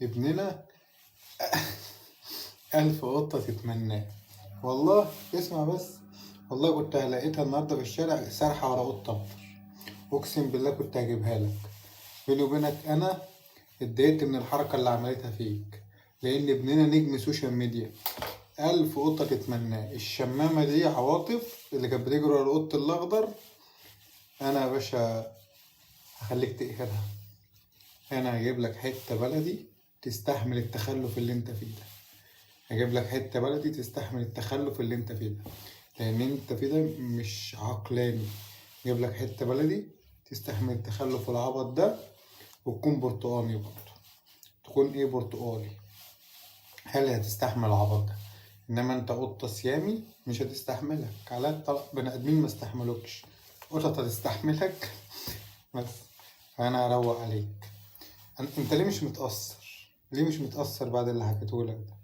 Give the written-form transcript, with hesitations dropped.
ابننا 1000 قطة تتمناه. والله اسمع بس، والله كنت لقيتها النهاردة في الشارع سارحة ورا قطة أكتر، أقسم بالله كنت هجيبها لك. بيني وبينك أنا اتضايقت من الحركة اللي عملتها فيك، لأن ابننا نجم سوشيال ميديا. 1000 قطة تتمناه. الشمامة دي عواطف اللي كانت بتجري ورا القط الأخضر، أنا يا باشا هخليك تقهرها. أنا هجيب لك حتة بلدي تستحمل التخلف اللي أنت فيه ده. هجيب لك حتة بلدي تستحمل التخلف اللي أنت فيه ده، لأن أنت فيه ده مش عقلاني. هجيب لك حتة بلدي تستحمل التخلف والعبط ده، وتكون برتقاني برضه. تكون إيه؟ برتقالي. هل هتستحمل العبط ده؟ انما انت قطه سيامي مش هتستحملك. على الطلاق بني ادمين ما استحملوكش، قطط هتستحملك. بس انا هروق عليك. انت ليه مش متاثر؟ ليه مش متاثر بعد اللي حكيتهولك ده؟